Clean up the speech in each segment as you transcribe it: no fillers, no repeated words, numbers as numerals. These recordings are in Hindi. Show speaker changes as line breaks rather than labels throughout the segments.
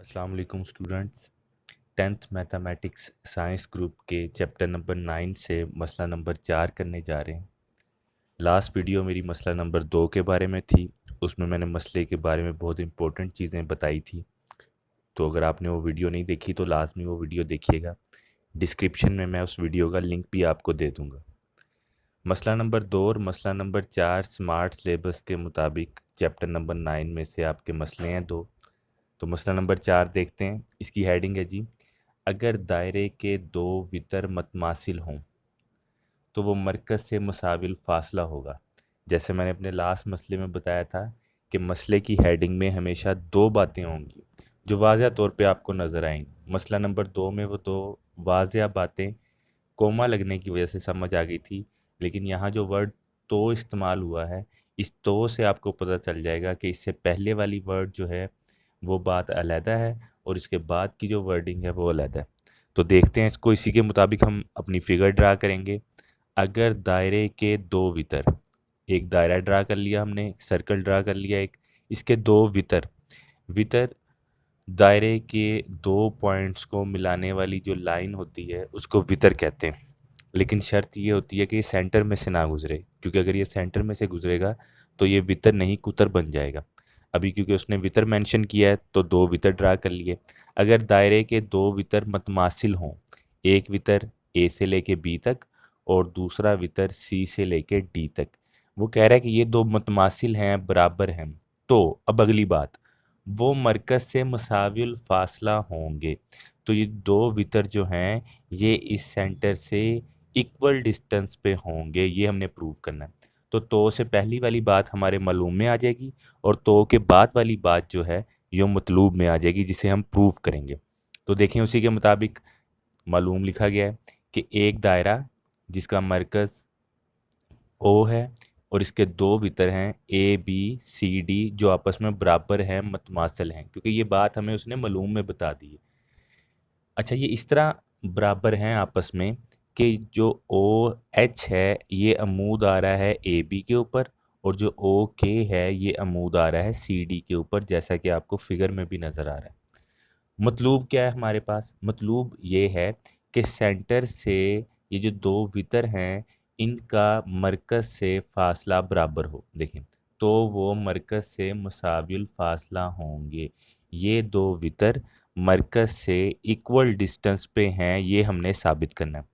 अस्सलाम वालेकुम students. 10th mathematics science group के चैप्टर नंबर 9 से मसला नंबर 4 करने जा रहे हैं। लास्ट वीडियो मेरी मसला नंबर 2 के बारे में थी। उसमें मैंने मसले के बारे में बहुत इंपॉर्टेंट चीज़ें बताई थी। तो अगर आपने वो वीडियो नहीं देखी तो लाजमी वो वीडियो देखिएगा। डिस्क्रिप्शन में मैं उस वीडियो का लिंक भी आपको दे दूँगा। मसला नंबर 2 और मसला नंबर 4 स्मार्ट सिलेबस के मुताबिक चैप्टर नंबर 9 में से आपके मसले हैं दो। तो मसला नंबर 4 देखते हैं। इसकी हेडिंग है जी, अगर दायरे के दो वितर मतमासिल हों तो वो मरकज़ से मुसाविल फासला होगा। जैसे मैंने अपने लास्ट मसले में बताया था कि मसले की हेडिंग में हमेशा दो बातें होंगी जो वाज़िया तौर पे आपको नज़र आएंगी। मसला नंबर 2 में वो दो वाज़िया बातें कोमा लगने की वजह से समझ आ गई थी, लेकिन यहाँ जो वर्ड तो इस्तेमाल हुआ है, इस तो से आपको पता चल जाएगा कि इससे पहले वाली वर्ड जो है वो बात अलहदा है और इसके बाद की जो वर्डिंग है वो अलहदा है। तो देखते हैं इसको। इसी के मुताबिक हम अपनी फिगर ड्रा करेंगे। अगर दायरे के दो वितर, एक दायरा ड्रा कर लिया हमने, सर्कल ड्रा कर लिया एक, इसके दो वितर, वितर दायरे के दो पॉइंट्स को मिलाने वाली जो लाइन होती है उसको वितर कहते हैं। लेकिन शर्त ये होती है कि ये सेंटर में से ना गुजरे, क्योंकि अगर ये सेंटर में से गुजरेगा तो ये वितर नहीं कुतर बन जाएगा। अभी क्योंकि उसने वितर मेंशन किया है तो दो वितर ड्रा कर लिए। अगर दायरे के दो वितर मतमासिल हों, एक वितर ए से लेके बी तक और दूसरा वितर सी से लेके डी तक, वो कह रहा है कि ये दो मतमासिल हैं, बराबर हैं, तो अब अगली बात, वो मरकज़ से मुसाविल फासला होंगे। तो ये दो वितर जो हैं ये इस सेंटर से इक्वल डिस्टेंस पे होंगे, ये हमने प्रूव करना है। तो से पहली वाली बात हमारे मालूम में आ जाएगी और तो के बाद वाली बात जो है ये मतलूब में आ जाएगी, जिसे हम प्रूव करेंगे। तो देखें, उसी के मुताबिक मालूम लिखा गया है कि एक दायरा जिसका मरकज़ ओ है और इसके दो वितर हैं ए बी सी डी जो आपस में बराबर हैं, मतमासल हैं, क्योंकि ये बात हमें उसने मालूम में बता दी है। अच्छा, ये इस तरह बराबर हैं आपस में कि जो ओ एच है ये अमूद आ रहा है ए बी के ऊपर और जो ओ के है ये अमूद आ रहा है सी डी के ऊपर, जैसा कि आपको फिगर में भी नज़र आ रहा है। मतलूब क्या है हमारे पास? मतलूब ये है कि सेंटर से ये जो दो वितर हैं इनका मरकज़ से फासला बराबर हो। देखें, तो वो मरकज़ से मुसाविल फासला होंगे। ये दो वितर मरकज़ से इक्वल डिस्टेंस पे हैं, ये हमने साबित करना है।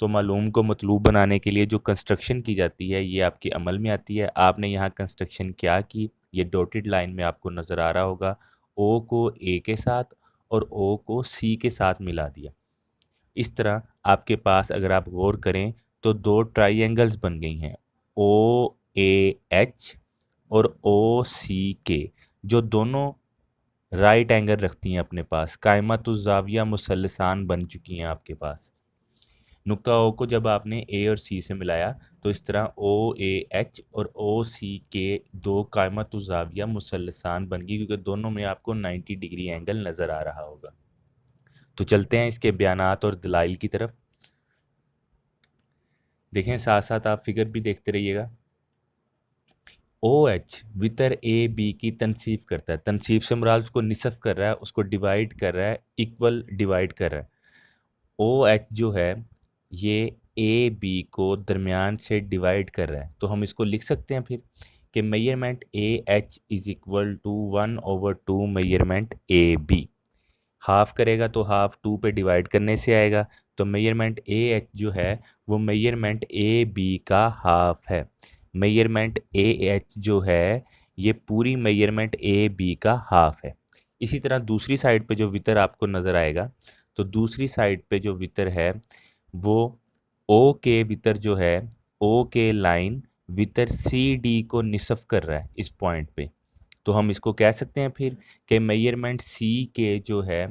तो मालूम को मतलूब बनाने के लिए जो कंस्ट्रक्शन की जाती है ये आपके अमल में आती है। आपने यहाँ कंस्ट्रक्शन क्या की, ये डॉटेड लाइन में आपको नज़र आ रहा होगा। ओ को ए के साथ और ओ को सी के साथ मिला दिया। इस तरह आपके पास अगर आप गौर करें तो दो ट्राइंगल्स बन गई हैं, ओ ए एच और ओ सी के, जो दोनों राइट एंगल रखती हैं अपने पास, कायमतुज़्ज़ाविया मुसल्लसान बन चुकी हैं आपके पास। नुक्ता ओ को जब आपने ए और सी से मिलाया तो इस तरह ओ ए एच और ओ सी के दो कायमतुज़्ज़ाविया मुसल्लसान बन गई, क्योंकि दोनों में आपको 90 डिग्री एंगल नज़र आ रहा होगा। तो चलते हैं इसके बयानात और दलाइल की तरफ। देखें, साथ साथ आप फिगर भी देखते रहिएगा। ओ एच वितर ए बी की तनसीफ करता है। तनसीफ से मुराद उसको निसफ कर रहा है, उसको डिवाइड कर रहा है, इक्वल डिवाइड कर रहा है। ओ एच जो है ये ए बी को दरमियान से डिवाइड कर रहा है, तो हम इसको लिख सकते हैं फिर कि measurement A H is equal to 1/2 measurement A B. Half करेगा तो हाफ 2 पे डिवाइड करने से आएगा, तो मेजरमेंट ए एच जो है वो मेजरमेंट ए बी का हाफ है। मेजरमेंट ए एच जो है ये पूरी मेजरमेंट ए बी का हाफ है। इसी तरह दूसरी साइड पे जो वितर आपको नज़र आएगा, तो दूसरी साइड पे जो वितर है वो ओ के वितर जो है, ओ के लाइन वितर सी डी को निसफ कर रहा है इस पॉइंट पे। तो हम इसको कह सकते हैं फिर कि मेजरमेंट सी के जो है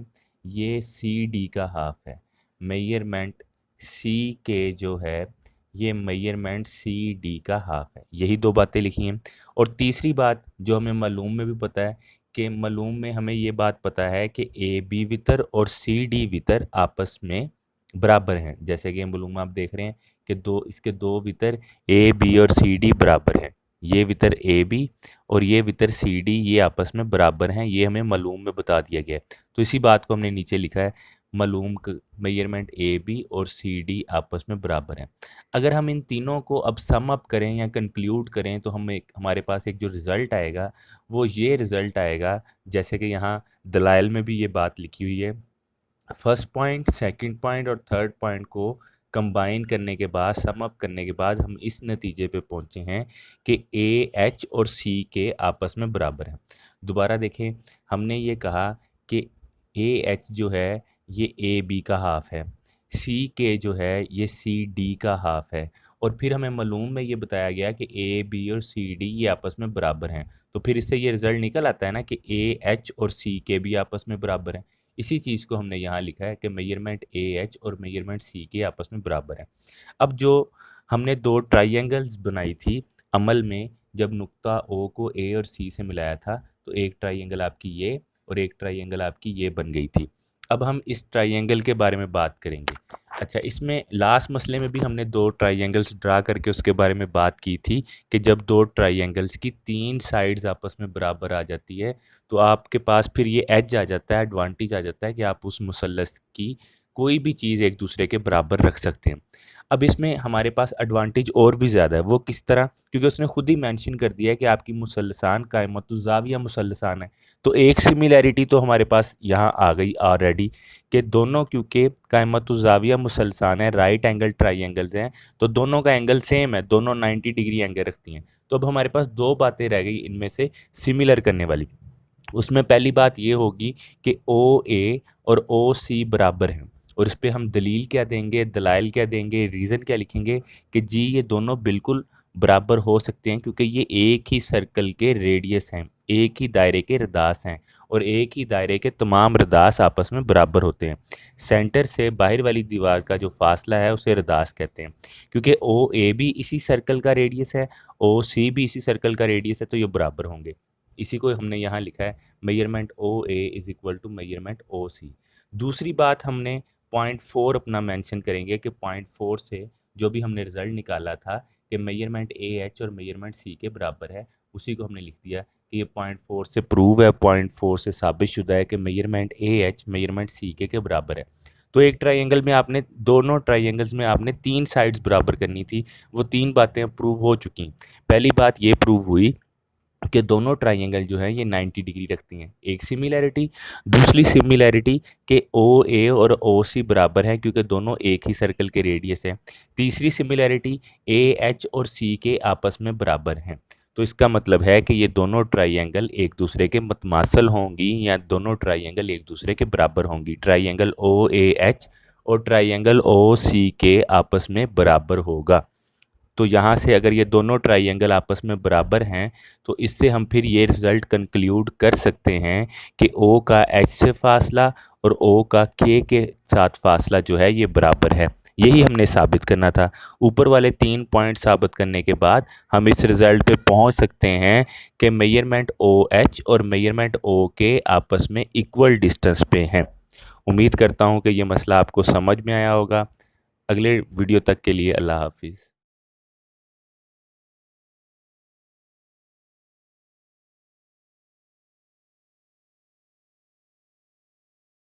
ये सी डी का हाफ है। मेजरमेंट सी के जो है ये मेजरमेंट सी डी का हाफ है। यही दो बातें लिखी हैं। और तीसरी बात जो हमें मालूम में भी पता है कि मालूम में हमें ये बात पता है कि ए बी वितर और सी डी वितर आपस में बराबर हैं। जैसे कि मालूम आप देख रहे हैं कि दो इसके दो वितर ए बी और सी डी बराबर हैं। ये वितर ए बी और ये वितर सी डी ये आपस में बराबर हैं, ये हमें मालूम में बता दिया गया है। तो इसी बात को हमने नीचे लिखा है, मालूम मेजरमेंट ए बी और सी डी आपस में बराबर हैं। अगर हम इन तीनों को अब सम अप करें या कंक्लूड करें तो हमारे पास एक जो रिज़ल्ट आएगा वो ये रिज़ल्ट आएगा, जैसे कि यहाँ दलाइल में भी ये बात लिखी हुई है। फर्स्ट पॉइंट, सेकंड पॉइंट और थर्ड पॉइंट को कंबाइन करने के बाद, सम अप करने के बाद हम इस नतीजे पे पहुंचे हैं कि ए एच और सी के आपस में बराबर हैं। दोबारा देखें, हमने ये कहा कि ए एच जो है ये ए बी का हाफ है, सी के जो है ये सी डी का हाफ है, और फिर हमें मालूम में ये बताया गया कि ए बी और सी डी ये आपस में बराबर हैं। तो फिर इससे ये रिज़ल्ट निकल आता है ना कि ए एच और सी के भी आपस में बराबर हैं। इसी चीज़ को हमने यहाँ लिखा है कि मेजरमेंट ए एच और मेजरमेंट सी के आपस में बराबर है। अब जो हमने दो ट्राइंगल्स बनाई थी अमल में, जब नुक्ता ओ को ए और सी से मिलाया था, तो एक ट्राइंगल आपकी ये और एक ट्राइंगल आपकी ये बन गई थी। अब हम इस ट्राइंगल के बारे में बात करेंगे। अच्छा, इसमें लास्ट मसले में भी हमने दो ट्राइंगल्स ड्रा करके उसके बारे में बात की थी कि जब दो ट्राइंगल्स की तीन साइड्स आपस में बराबर आ जाती है तो आपके पास फिर ये एज आ जाता है, एडवांटेज आ जाता है कि आप उस मुसल्लस की कोई भी चीज़ एक दूसरे के बराबर रख सकते हैं। अब इसमें हमारे पास एडवांटेज और भी ज़्यादा है। वो किस तरह? क्योंकि उसने खुद ही मेंशन कर दिया है कि आपकी मुसल्लसान कायमतुज़्ज़ाविया मुसल्लसान है। तो एक सिमिलैरिटी तो हमारे पास यहाँ आ गई ऑलरेडी कि दोनों क्योंकि कायमतुज़्ज़ाविया मुसल्लसान है, राइट एंगल ट्राइंगल्स हैं, तो दोनों का एंगल सेम है, दोनों 90 डिग्री एंगल रखती हैं। तो अब हमारे पास दो बातें रह गई इनमें से सिमिलर करने वाली। उसमें पहली बात ये होगी कि ओ ए और ओ सी बराबर हैं, और इस पे हम दलील क्या देंगे, दलाइल क्या देंगे, रीज़न क्या लिखेंगे कि जी ये दोनों बिल्कुल बराबर हो सकते हैं क्योंकि ये एक ही सर्कल के रेडियस हैं, एक ही दायरे के रदास हैं, और एक ही दायरे के तमाम रदास आपस में बराबर होते हैं। सेंटर से बाहर वाली दीवार का जो फासला है उसे रदास कहते हैं। क्योंकि ओ ए भी इसी सर्कल का रेडियस है, ओ सी भी इसी सर्कल का रेडियस है, तो ये बराबर होंगे। इसी को हमने यहाँ लिखा है, measurement O A is equal to measurement O C. दूसरी बात हमने पॉइंट 4 अपना मेंशन करेंगे कि पॉइंट 4 से जो भी हमने रिजल्ट निकाला था कि मेजरमेंट ए एच और मेजरमेंट सी के बराबर है, उसी को हमने लिख दिया कि ये पॉइंट 4 से प्रूव है, पॉइंट 4 से साबित शुदा है कि मेजरमेंट ए एच मेजरमेंट सी के बराबर है। तो एक ट्राइंगल में आपने, दोनों ट्राइंगल्स में आपने तीन साइड्स बराबर करनी थी, वो तीन बातें प्रूव हो चुकी। पहली बात ये प्रूव हुई कि दोनों ट्राइंगल जो है ये 90 डिग्री रखती हैं, एक सिमिलैरिटी। दूसरी सिमिलैरिटी कि ओ ए और ओ सी बराबर हैं क्योंकि दोनों एक ही सर्कल के रेडियस हैं। तीसरी सिमिलैरिटी ए एच और सी के आपस में बराबर हैं। तो इसका मतलब है कि ये दोनों ट्राइंगल एक दूसरे के मतमासल होंगी या दोनों ट्राइंगल एक दूसरे के बराबर होंगी। ट्राइंगल ओ ए एच और ट्राइंगल ओ सी के आपस में बराबर होगा। तो यहाँ से अगर ये दोनों ट्राइंगल आपस में बराबर हैं तो इससे हम फिर ये रिज़ल्ट कंक्लूड कर सकते हैं कि ओ का एच से फासला और ओ का के साथ फासला जो है ये बराबर है। यही हमने साबित करना था। ऊपर वाले 3 पॉइंट साबित करने के बाद हम इस रिज़ल्ट पे पहुंच सकते हैं कि मेजरमेंट ओ एच और मेजरमेंट ओ के आपस में इक्वल डिस्टेंस पे हैं। उम्मीद करता हूँ कि ये मसला आपको समझ में आया होगा। अगले वीडियो तक के लिए अल्लाह हाफिज़।